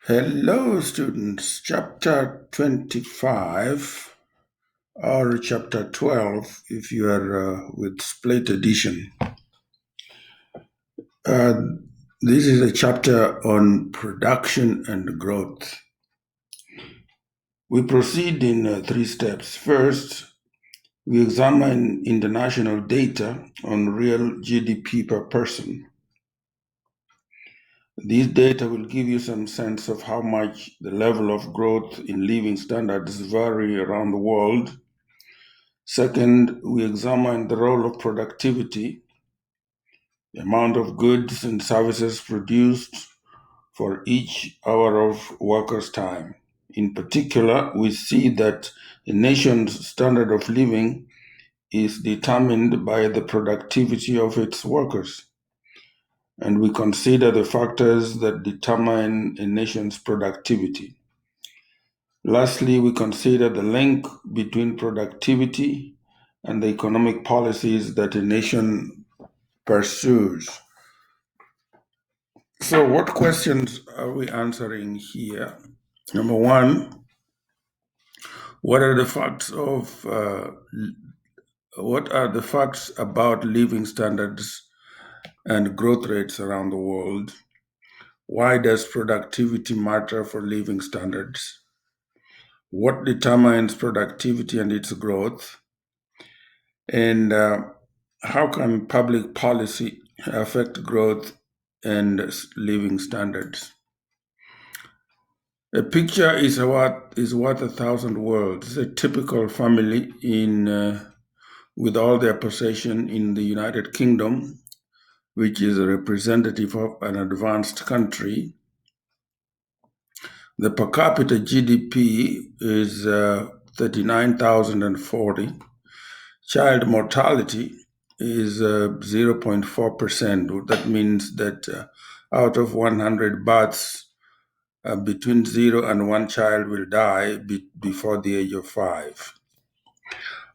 Hello, students. Chapter 25 or chapter 12 if you are with split edition. Uh, this is a chapter on production and growth. We proceed in three steps. First, we examine international data on real GDP per person. These data will give you some sense of how much the level of growth in living standards vary around the world. Second, we examine the role of productivity, the amount of goods and services produced for each hour of workers' time. In particular, we see that a nation's standard of living is determined by the productivity of its workers, and we consider the factors that determine a nation's productivity. Lastly, we consider the link between productivity and the economic policies that a nation pursues. So, what questions are we answering here? Number one, what are the facts of what are the facts about living standards and growth rates around the world? Why does productivity matter for living standards? What determines productivity and its growth? And how can public policy affect growth and living standards? A picture is worth a thousand words. A typical family in with all their possession in the United Kingdom, which is a representative of an advanced country. The per capita GDP is 39,040. Child mortality is 0.4%. That means that out of 100 births, between 0 and 1 child will die before the age of 5.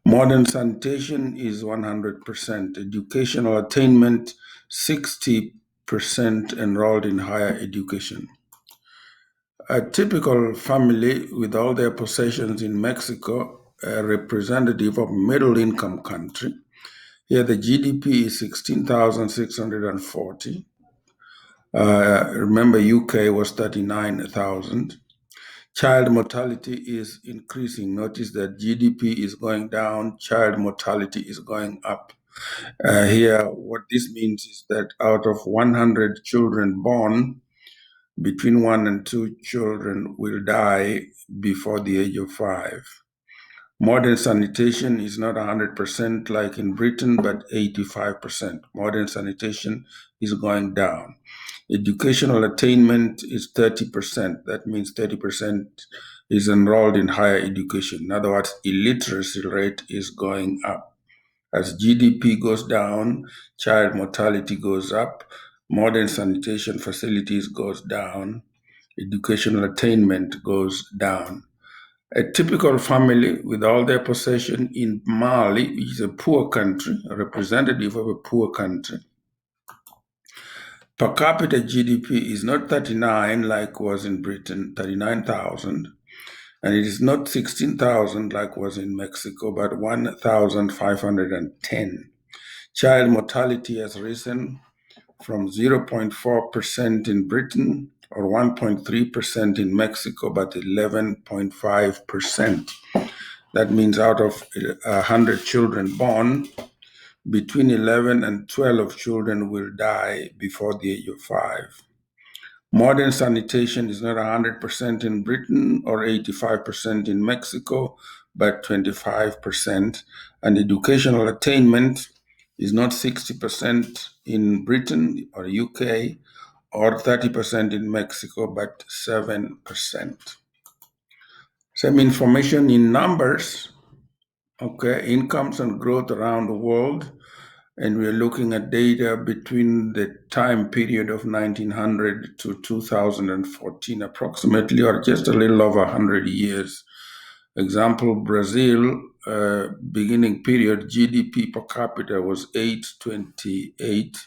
Modern sanitation is 100%. Educational attainment, 60% enrolled in higher education. A typical family with all their possessions in Mexico, a representative of middle income country. Here the GDP is 16,640. Remember, UK was 39,000. Child mortality is increasing. Notice that GDP is going down, child mortality is going up. Here, what this means is that out of 100 children born, between 1 and 2 children will die before the age of 5. Modern sanitation is not 100% like in Britain, but 85%. Modern sanitation is going down. Educational attainment is 30%. That means 30% is enrolled in higher education. In other words, illiteracy rate is going up. As GDP goes down, child mortality goes up, modern sanitation facilities goes down, educational attainment goes down. A typical family with all their possession in Mali, which is a poor country, a representative of a poor country. Per capita GDP is not 39 like was in Britain, 39,000, and it is not 16,000 like was in Mexico, but 1,510. Child mortality has risen from 0.4% in Britain or 1.3% in Mexico, but 11.5%. That means out of 100 children born, between 11 and 12 children will die before the age of 5. Modern sanitation is not 100% in Britain or 85% in Mexico, but 25%. And educational attainment is not 60% in Britain or UK or 30% in Mexico, but 7%. Some information in numbers, okay, incomes and growth around the world. And we're looking at data between the time period of 1900 to 2014, approximately, or just a little over 100 years. Example, Brazil, beginning period, GDP per capita was 828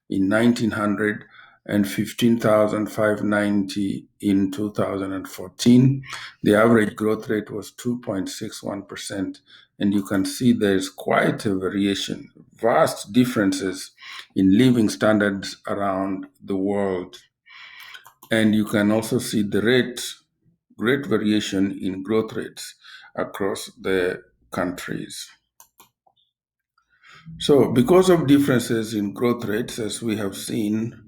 in 1900, and 15,590 in 2014. The average growth rate was 2.61%. And you can see there's quite a variation, vast differences in living standards around the world. And you can also see the great variation in growth rates across the countries. So, because of differences in growth rates, as we have seen,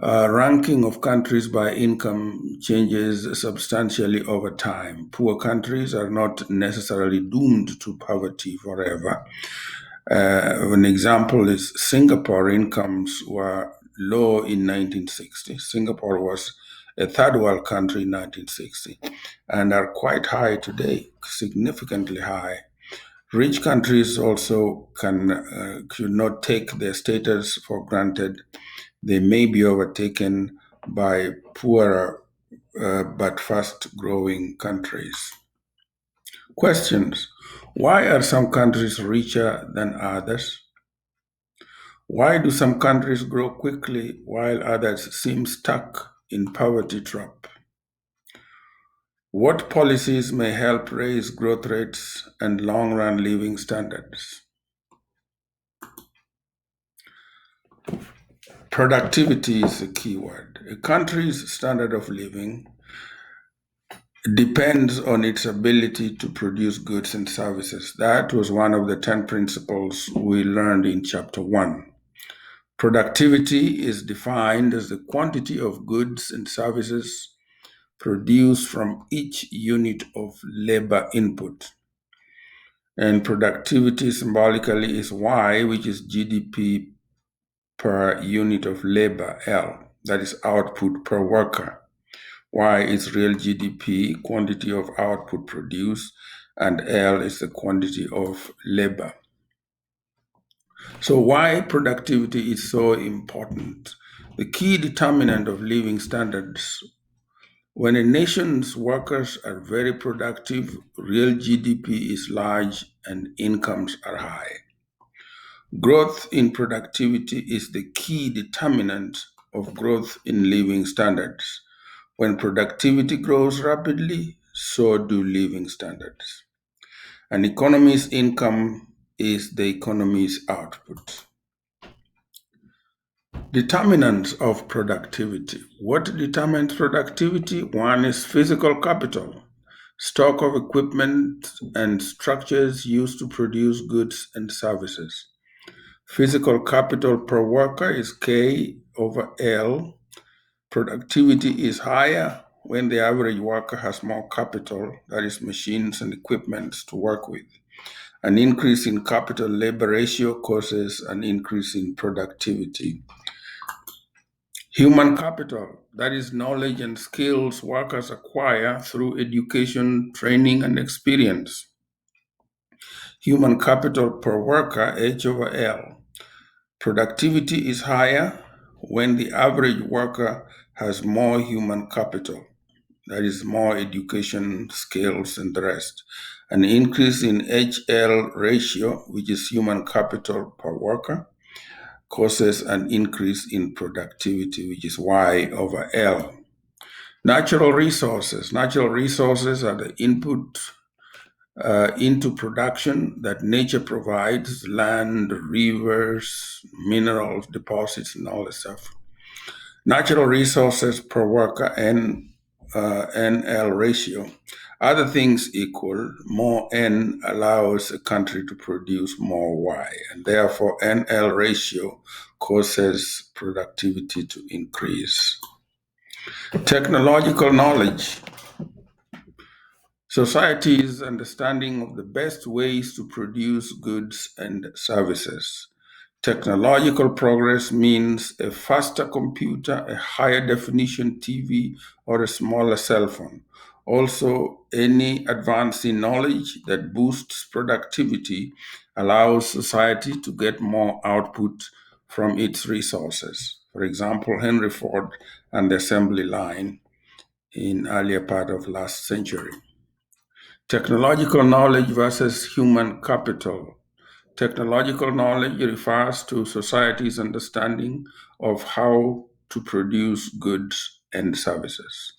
ranking of countries by income changes substantially over time. Poor countries are not necessarily doomed to poverty forever. An example is Singapore incomes were low in 1960. Singapore was a third world country in 1960 and are quite high today, significantly high. Rich countries also should not take their status for granted. They may be overtaken by poorer but fast growing countries. Questions. Why are some countries richer than others? Why do some countries grow quickly while others seem stuck in poverty trap? What policies may help raise growth rates and long run living standards? Productivity is a key word. A country's standard of living depends on its ability to produce goods and services. That was one of the 10 principles we learned in chapter 1. Productivity is defined as the quantity of goods and services produced from each unit of labor input. And productivity symbolically is Y, which is GDP per unit of labor, L, that is output per worker. Y is real GDP, quantity of output produced, and L is the quantity of labor. So, why productivity is so important? The key determinant of living standards. When a nation's workers are very productive, real GDP is large and incomes are high. Growth in productivity is the key determinant of growth in living standards. When productivity grows rapidly, so do living standards. An economy's income is the economy's output. Determinants of productivity. What determines productivity? One is physical capital, stock of equipment and structures used to produce goods and services. Physical capital per worker is K over L. Productivity is higher when the average worker has more capital, that is, machines and equipment to work with. An increase in capital labor ratio causes an increase in productivity. Human capital, that is, knowledge and skills workers acquire through education, training, and experience. Human capital per worker, H over L. Productivity is higher when the average worker has more human capital, that is, more education, skills, and the rest. An increase in HL ratio, which is human capital per worker, causes an increase in productivity, which is Y over L. Natural resources. Natural resources are the input into production that nature provides: land, rivers, minerals, deposits, and all that stuff. Natural resources per worker, NL ratio. Other things equal, more N allows a country to produce more Y, and therefore NL ratio causes productivity to increase. Technological knowledge. Society's understanding of the best ways to produce goods and services. Technological progress means a faster computer, a higher definition TV, or a smaller cell phone. Also, any advance in knowledge that boosts productivity allows society to get more output from its resources. For example, Henry Ford and the assembly line in earlier part of last century. Technological knowledge versus human capital. Technological knowledge refers to society's understanding of how to produce goods and services.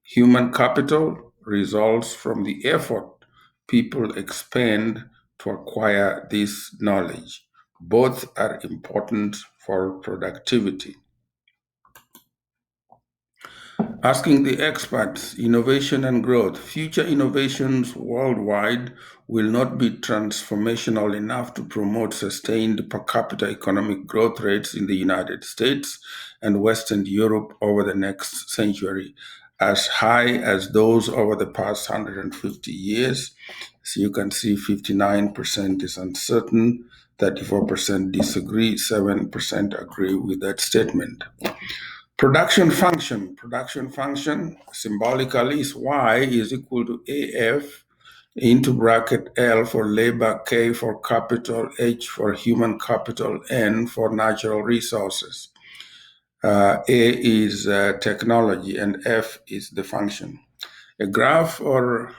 Human capital results from the effort people expend to acquire this knowledge. Both are important for productivity. Asking the experts, innovation and growth. Future innovations worldwide will not be transformational enough to promote sustained per capita economic growth rates in the United States and Western Europe over the next century, as high as those over the past 150 years. So you can see 59% is uncertain, 34% disagree, 7% agree with that statement. Production function symbolically is Y is equal to AF into bracket L for labor, K for capital, H for human capital, N for natural resources. A is technology and F is the function. A graph or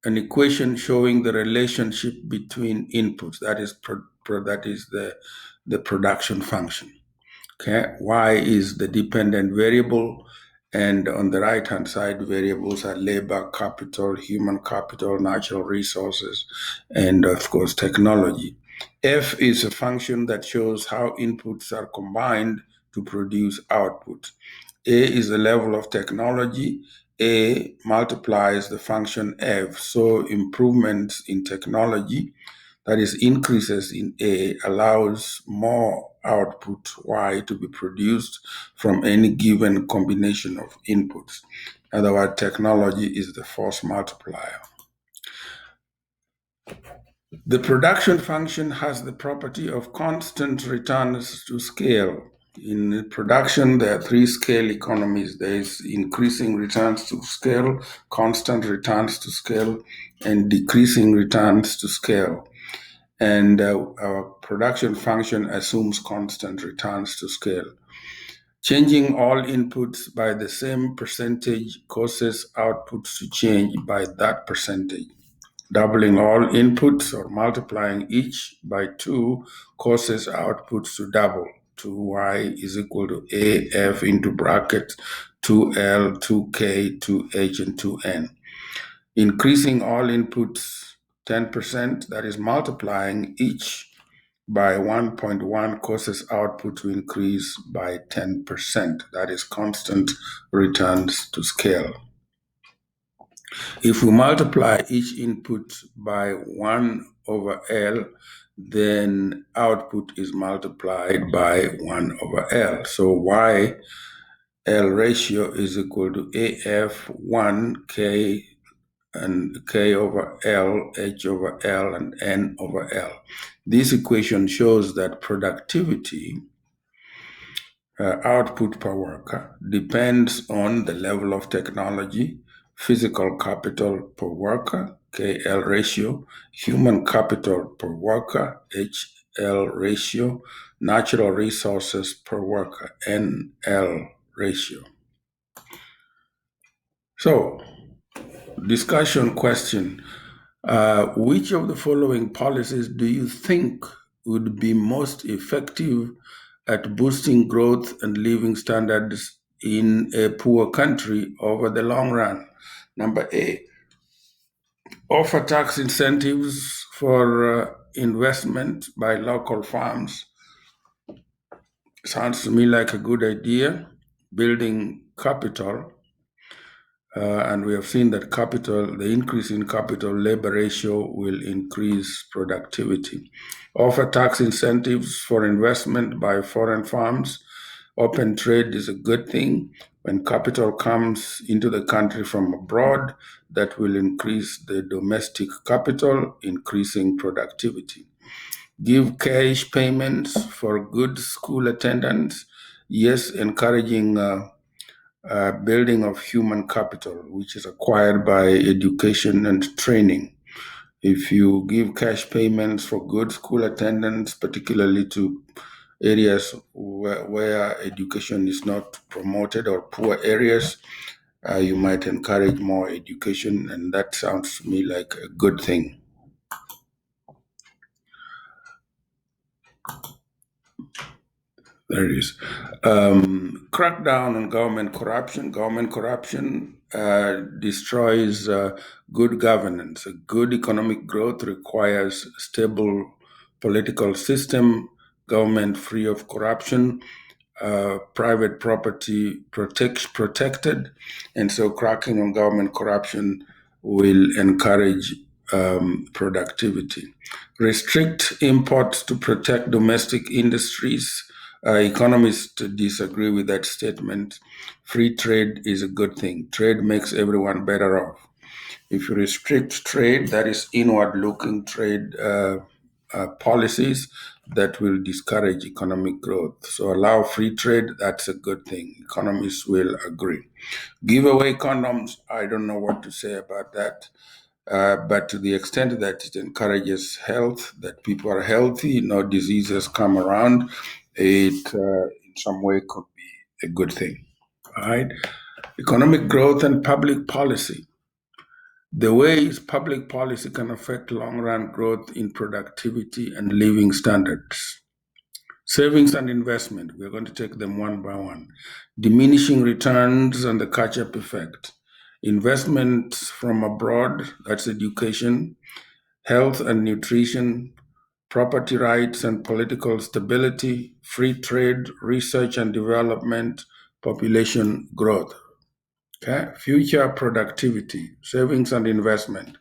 an equation showing the relationship between inputs, that is the production function. Okay, Y is the dependent variable, and on the right-hand side, variables are labor, capital, human capital, natural resources, and of course, technology. F is a function that shows how inputs are combined to produce output. A is the level of technology. A multiplies the function F, so improvements in technology, that is, increases in A, allows more output Y to be produced from any given combination of inputs. In other words, technology is the force multiplier. The production function has the property of constant returns to scale. In production, there are three scale economies. There is increasing returns to scale, constant returns to scale, and decreasing returns to scale. And our production function assumes constant returns to scale. Changing all inputs by the same percentage causes outputs to change by that percentage. Doubling all inputs or multiplying each by 2 causes outputs to double. 2y is equal to AF into bracket 2L, 2K, 2H, and 2N. Increasing all inputs 10%, that is multiplying each by 1.1 causes output to increase by 10%. That is constant returns to scale. If we multiply each input by 1 over L, then output is multiplied by 1 over L. So Y L ratio is equal to AF 1 K and K over L, H over L, and N over L. This equation shows that productivity, output per worker, depends on the level of technology, physical capital per worker, KL ratio, human capital per worker, HL ratio, natural resources per worker, NL ratio. So, discussion question. Which of the following policies do you think would be most effective at boosting growth and living standards in a poor country over the long run? Number A, offer tax incentives for investment by local farms. Sounds to me like a good idea. Building capital. And we have seen that the increase in capital labor ratio will increase productivity. Offer tax incentives for investment by foreign firms. Open trade is a good thing. When capital comes into the country from abroad, that will increase the domestic capital, increasing productivity. Give cash payments for good school attendance. Yes, encouraging building of human capital, which is acquired by education and training. If you give cash payments for good school attendance, particularly to areas where education is not promoted or poor areas, you might encourage more education, and that sounds to me like a good thing. There it is. Crackdown on government corruption. Government corruption destroys good governance. A good economic growth requires stable political system, government free of corruption, private property protected, and so cracking on government corruption will encourage productivity. Restrict imports to protect domestic industries. Economists disagree with that statement. Free trade is a good thing. Trade makes everyone better off. If you restrict trade, that is inward looking trade policies, that will discourage economic growth. So allow free trade, that's a good thing. Economists will agree. Give away condoms, I don't know what to say about that. But to the extent that it encourages health, that people are healthy, no diseases come around, it in some way could be a good thing. All right. Economic growth and public policy. The ways public policy can affect long run growth in productivity and living standards. Savings and investment, we're going to take them one by one. Diminishing returns and the catch up effect. Investments from abroad, that's education, health and nutrition, property rights and political stability, free trade, research and development, population growth. Okay, future productivity, savings and investment.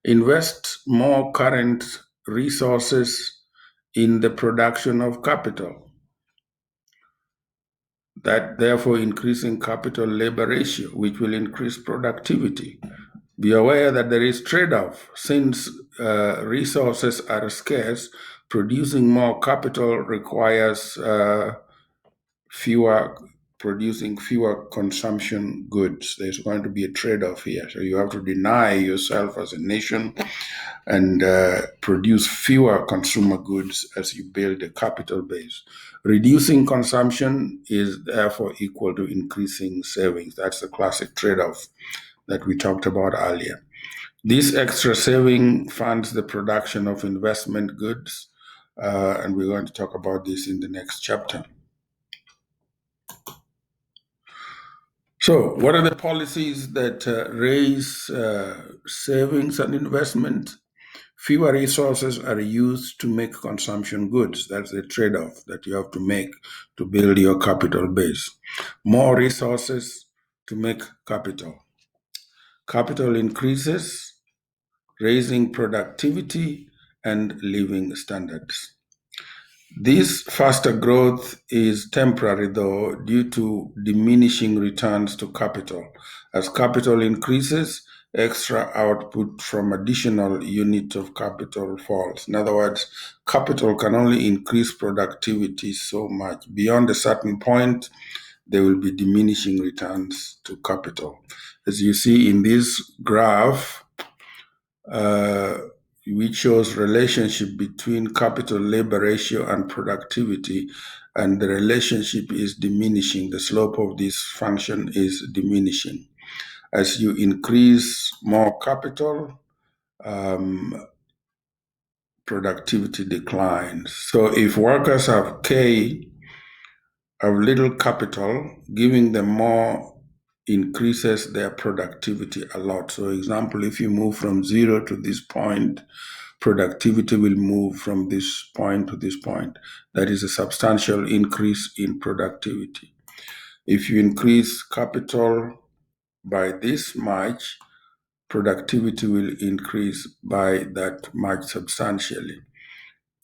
Invest more current resources in the production of capital. That therefore increasing capital labor ratio, which will increase productivity. Be aware that there is trade-off. Since resources are scarce, producing more capital requires fewer producing fewer consumption goods. There's going to be a trade-off here. So you have to deny yourself as a nation and produce fewer consumer goods as you build a capital base. Reducing consumption is therefore equal to increasing savings. That's the classic trade-off that we talked about earlier. This extra saving funds the production of investment goods, and we're going to talk about this in the next chapter. So, what are the policies that raise savings and investment? Fewer resources are used to make consumption goods. That's the trade off that you have to make to build your capital base. More resources to make capital. Capital increases, raising productivity and living standards. This faster growth is temporary, though, due to diminishing returns to capital. As capital increases, extra output from additional unit of capital falls. In other words, capital can only increase productivity so much. Beyond a certain point, there will be diminishing returns to capital. As you see in this graph, which shows relationship between capital labor ratio and productivity, and the relationship is diminishing. The slope of this function is diminishing. As you increase more capital, productivity declines. So if workers have little capital, giving them more increases their productivity a lot. So example, if you move from 0 to this point, productivity will move from this point to this point. That is a substantial increase in productivity. If you increase capital by this much, productivity will increase by that much substantially.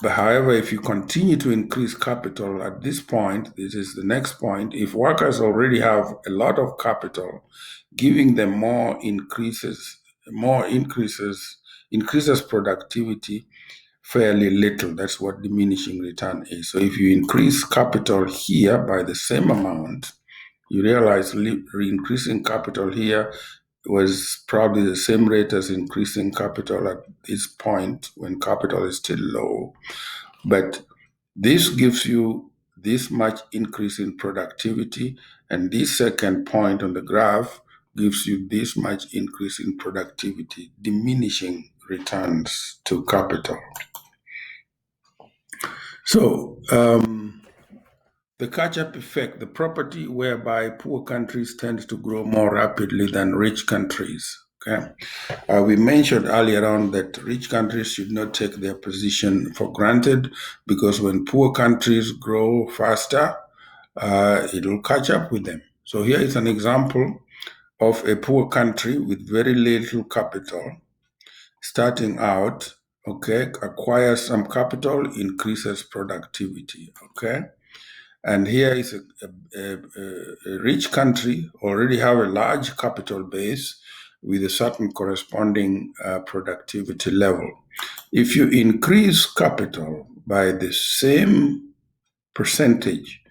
But however, if you continue to increase capital at this point, this is the next point, if workers already have a lot of capital, giving them increases productivity fairly little. That's what diminishing return is. So if you increase capital here by the same amount, you realize increasing capital here was probably the same rate as increasing capital at this point when capital is still low. But this gives you this much increase in productivity, and this second point on the graph gives you this much increase in productivity, diminishing returns to capital. So The catch-up effect, the property whereby poor countries tend to grow more rapidly than rich countries. Okay. We mentioned earlier on that rich countries should not take their position for granted because when poor countries grow faster, it'll catch up with them. So here is an example of a poor country with very little capital starting out, okay, acquires some capital, increases productivity, okay? And here is a rich country already have a large capital base with a certain corresponding productivity level. If you increase capital by the same percentage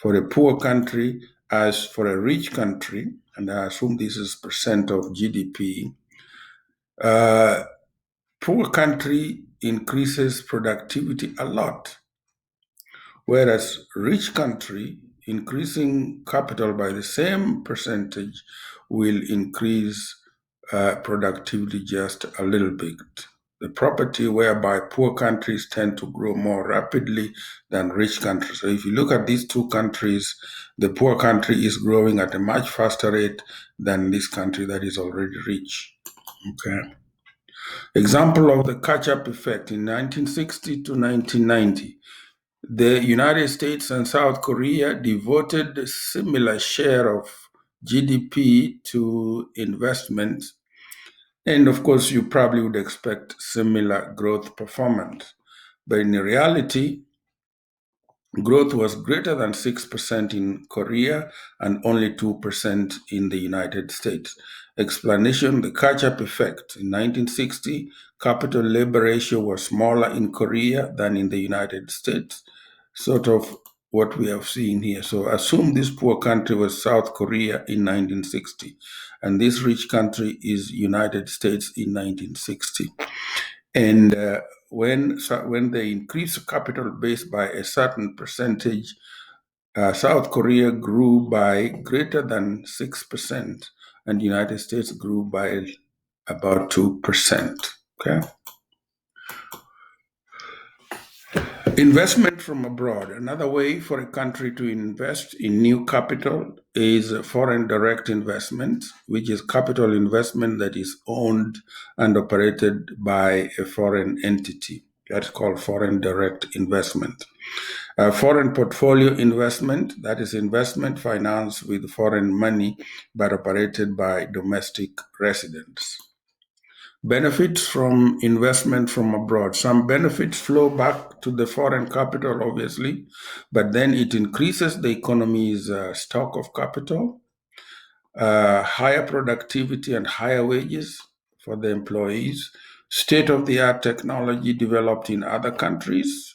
for a poor country as for a rich country, and I assume this is percent of GDP, uh, poor country increases productivity a lot, whereas rich country increasing capital by the same percentage will increase productivity just a little bit. The property whereby poor countries tend to grow more rapidly than rich countries. So if you look at these two countries, the poor country is growing at a much faster rate than this country that is already rich. Okay. Example of the catch-up effect in 1960 to 1990. The United States and South Korea devoted a similar share of GDP to investment. And of course, you probably would expect similar growth performance. But in reality, growth was greater than 6% in Korea and only 2% in the United States. Explanation, the catch-up effect. In 1960, capital labor ratio was smaller in Korea than in the United States. Sort of what we have seen here. So assume this poor country was South Korea in 1960, and this rich country is United States in 1960. And when they increase the capital base by a certain percentage, South Korea grew by greater than 6%, and the United States grew by about 2%. Okay. Investment from abroad. Another way for a country to invest in new capital is foreign direct investment, which is capital investment that is owned and operated by a foreign entity. That's called foreign direct investment. Foreign portfolio investment, that is investment financed with foreign money but operated by domestic residents. Benefits from investment from abroad. Some benefits flow back to the foreign capital, obviously, but then it increases the economy's stock of capital, higher productivity and higher wages for the employees, state of the art technology developed in other countries,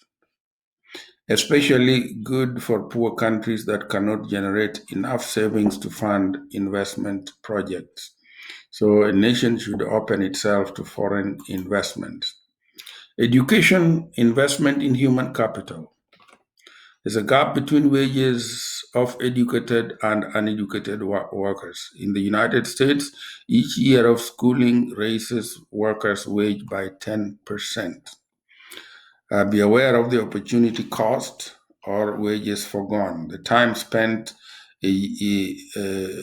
especially good for poor countries that cannot generate enough savings to fund investment projects. So a nation should open itself to foreign investments. Education, investment in human capital. There's a gap between wages of educated and uneducated workers. In the United States, each year of schooling raises workers' wage by 10%. Be aware of the opportunity cost or wages forgone. The time spent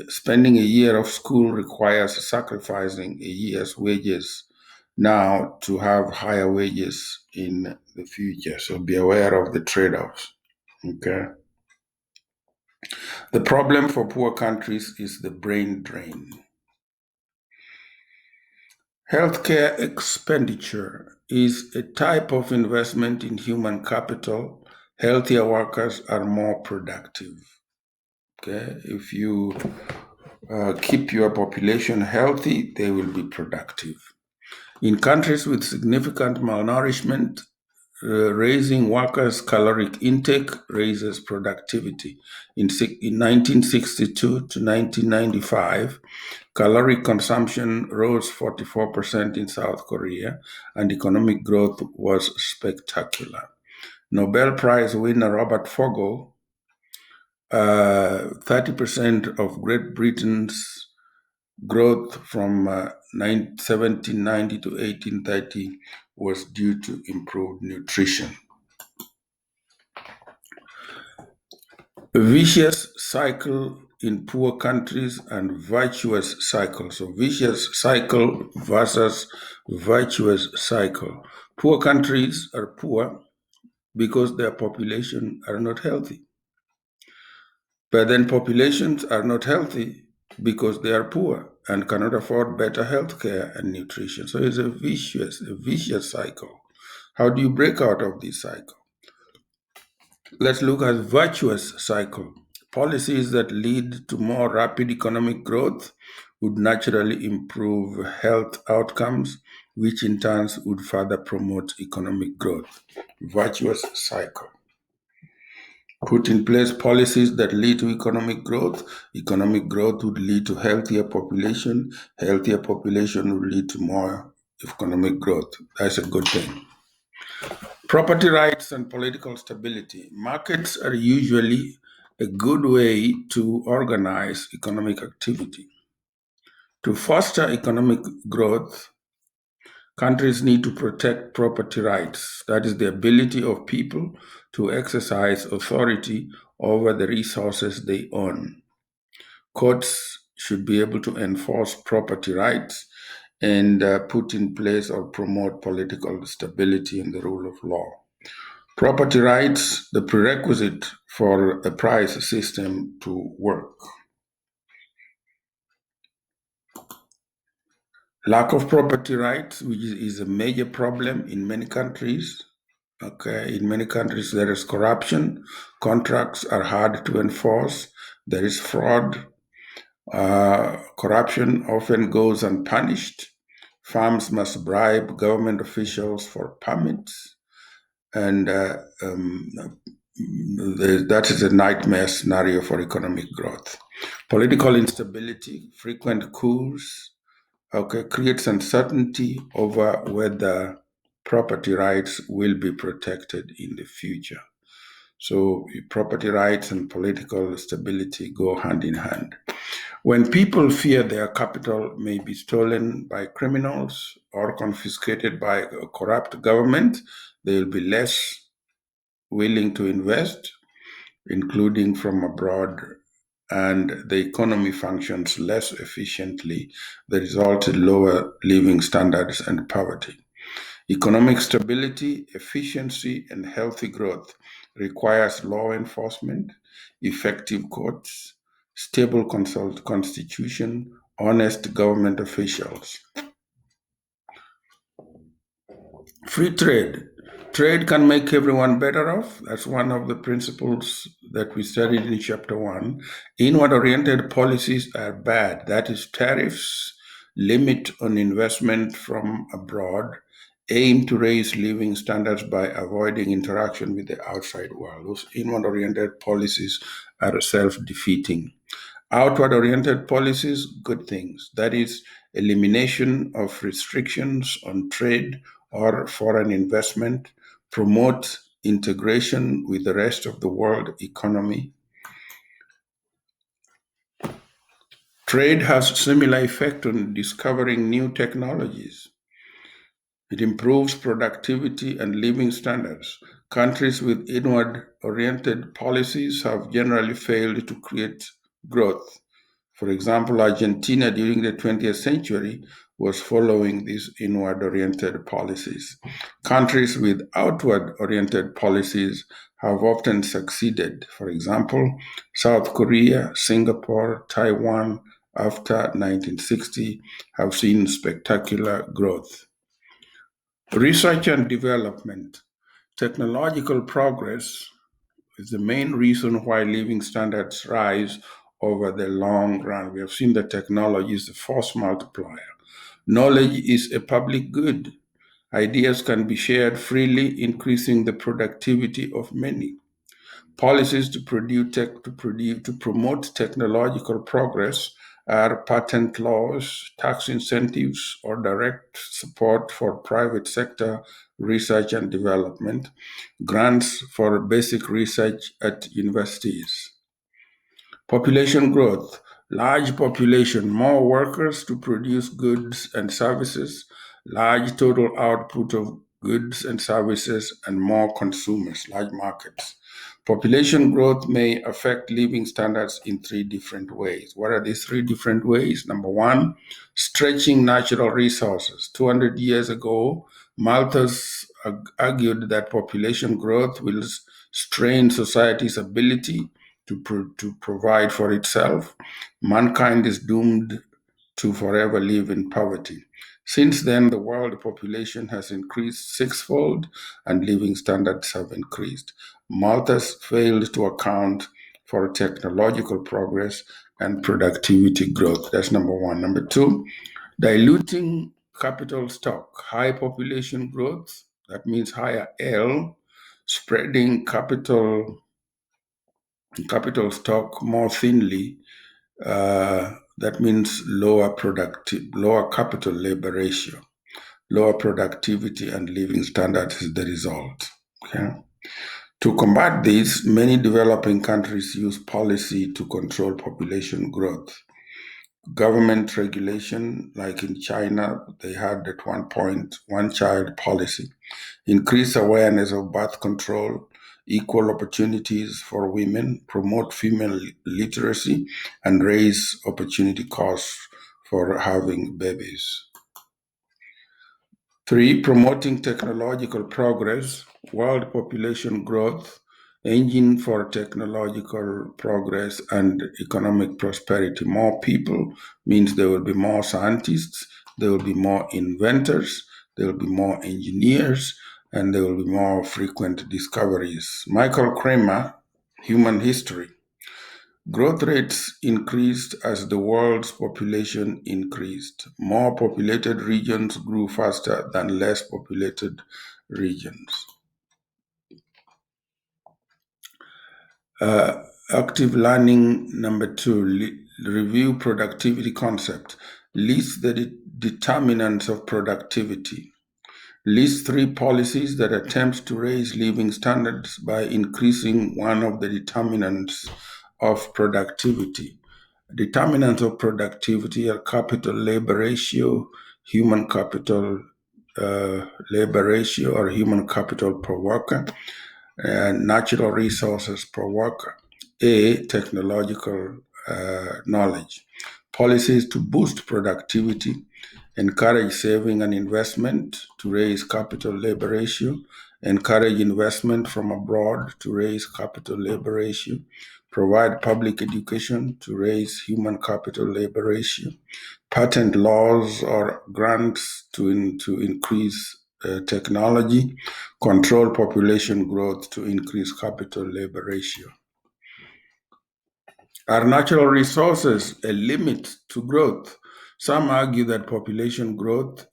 spending a year of school requires sacrificing a year's wages now to have higher wages in the future. So be aware of the trade-offs. Okay. The problem for poor countries is the brain drain. Healthcare expenditure is a type of investment in human capital. Healthier workers are more productive. Okay, if you keep your population healthy, they will be productive. In countries with significant malnourishment, raising workers' caloric intake raises productivity. In 1962 to 1995, caloric consumption rose 44% in South Korea, and economic growth was spectacular. Nobel Prize winner Robert Fogel, 30% of Great Britain's growth from 1790 to 1830 was due to improved nutrition. A vicious cycle in poor countries and virtuous cycle. So vicious cycle versus virtuous cycle. Poor countries are poor because their population are not healthy. But then populations are not healthy because they are poor and cannot afford better health care and nutrition. So it's a vicious cycle. How do you break out of this cycle? Let's look at virtuous cycle. Policies that lead to more rapid economic growth would naturally improve health outcomes, which in turn would further promote economic growth. Virtuous cycle. Put in place policies that lead to economic growth. Economic growth would lead to healthier population. Healthier population would lead to more economic growth. That's a good thing. Property rights and political stability. Markets are usually a good way to organize economic activity. To foster economic growth, countries need to protect property rights, that is, the ability of people to exercise authority over the resources they own. Courts should be able to enforce property rights and put in place or promote political stability and the rule of law. Property rights, the prerequisite for a price system to work. Lack of property rights, which is a major problem in many countries. Okay, in many countries there is corruption. Contracts are hard to enforce. There is fraud. Corruption often goes unpunished. Firms must bribe government officials for permits. And that is a nightmare scenario for economic growth. Political instability, frequent coups, creates uncertainty over whether property rights will be protected in the future. So property rights and political stability go hand in hand. When people fear their capital may be stolen by criminals or confiscated by a corrupt government, they will be less willing to invest, including from abroad, and the economy functions less efficiently. The result is lower living standards and poverty. Economic stability, efficiency, and healthy growth requires law enforcement, effective courts, stable constitution, honest government officials. Free trade. Trade can make everyone better off. That's one of the principles that we studied in chapter 1. Inward oriented policies are bad. That is, tariffs, limit on investment from abroad, aim to raise living standards by avoiding interaction with the outside world. Those inward oriented policies are self defeating. Outward oriented policies, good things. That is, elimination of restrictions on trade or foreign investment, promote integration with the rest of the world economy. Trade has similar effect on discovering new technologies. It improves productivity and living standards. Countries with inward oriented policies have generally failed to create growth. For example, Argentina during the 20th century was following these inward oriented policies. Countries with outward oriented policies have often succeeded. For example, South Korea, Singapore, Taiwan, after 1960, have seen spectacular growth. Research and development. Technological progress is the main reason why living standards rise over the long run. We have seen that technology is the force multiplier. Knowledge is a public good. Ideas can be shared freely, increasing the productivity of many. Policies to promote technological progress are patent laws, tax incentives, or direct support for private sector research and development, grants for basic research at universities. Population growth, large population, more workers to produce goods and services, large total output of goods and services, and more consumers, large markets. Population growth may affect living standards in three different ways. What are these three different ways? Number one, stretching natural resources. 200 years ago, Malthus argued that population growth will strain society's ability to provide for itself. Mankind is doomed to forever live in poverty. Since then, the world population has increased sixfold and living standards have increased. Malthus failed to account for technological progress and productivity growth. That's number one. Number two, diluting capital stock. High population growth, that means higher L, spreading capital stock more thinly, that means lower capital labor ratio, lower productivity and living standards is the result. Okay? To combat this, many developing countries use policy to control population growth. Government regulation, like in China, they had that 1 child policy, increase awareness of birth control, equal opportunities for women, promote female literacy, and raise opportunity costs for having babies. Three, promoting technological progress, world population growth, engine for technological progress and economic prosperity. More people means there will be more scientists, there will be more inventors, there will be more engineers, and there will be more frequent discoveries. Michael Kramer, Human History. Growth rates increased as the world's population increased. More populated regions grew faster than less populated regions. Active learning number two, review productivity concept. List the determinants of productivity. List three policies that attempt to raise living standards by increasing one of the determinants of productivity. Determinants of productivity are capital labor ratio, human capital labor ratio or human capital per worker, and natural resources per worker. A, technological knowledge. Policies to boost productivity, encourage saving and investment to raise capital labor ratio, encourage investment from abroad to raise capital labor ratio, provide public education to raise human capital labor ratio, patent laws or grants to increase technology, control population growth to increase capital labor ratio. Are natural resources a limit to growth? Some argue that population growth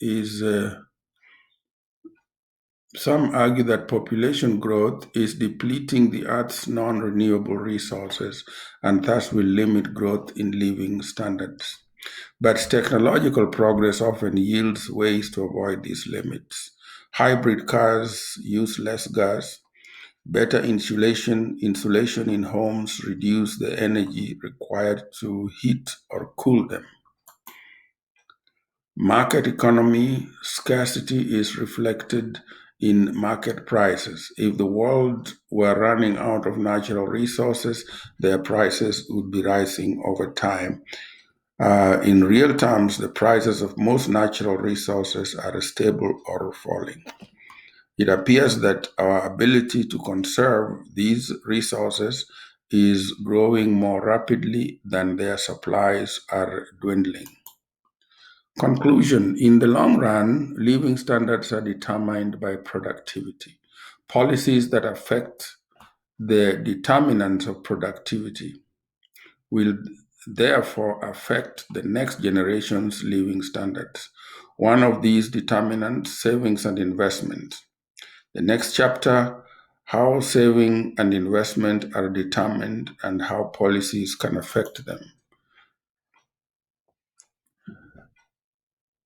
is depleting the Earth's non-renewable resources and thus will limit growth in living standards. But technological progress often yields ways to avoid these limits. Hybrid cars use less gas. Better insulation in homes reduce the energy required to heat or cool them. Market economy scarcity is reflected in market prices. If the world were running out of natural resources, their prices would be rising over time. In real terms, the prices of most natural resources are stable or falling. It appears that our ability to conserve these resources is growing more rapidly than their supplies are dwindling. Conclusion. In the long run, living standards are determined by productivity. Policies that affect the determinants of productivity will therefore affect the next generation's living standards. One of these determinants, savings and investment. The next chapter, how saving and investment are determined and how policies can affect them.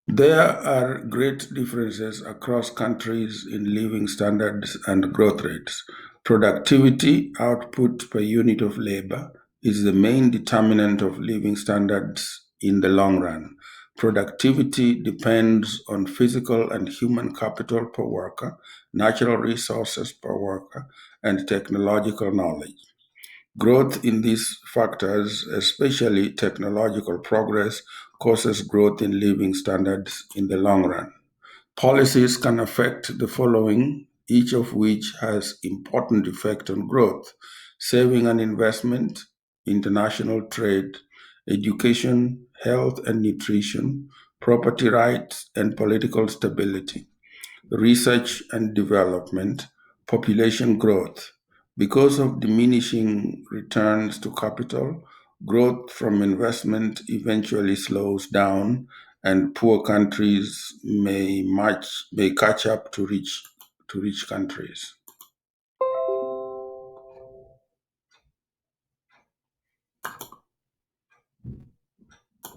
There are great differences across countries in living standards and growth rates. Productivity, output per unit of labor, is the main determinant of living standards in the long run. Productivity depends on physical and human capital per worker, natural resources per worker, and technological knowledge. Growth in these factors, especially technological progress, causes growth in living standards in the long run. Policies can affect the following, each of which has important effect on growth: saving and investment, international trade, education, health and nutrition, property rights and political stability, research and development, population growth. Because of diminishing returns to capital, growth from investment eventually slows down, and poor countries may catch up to rich countries.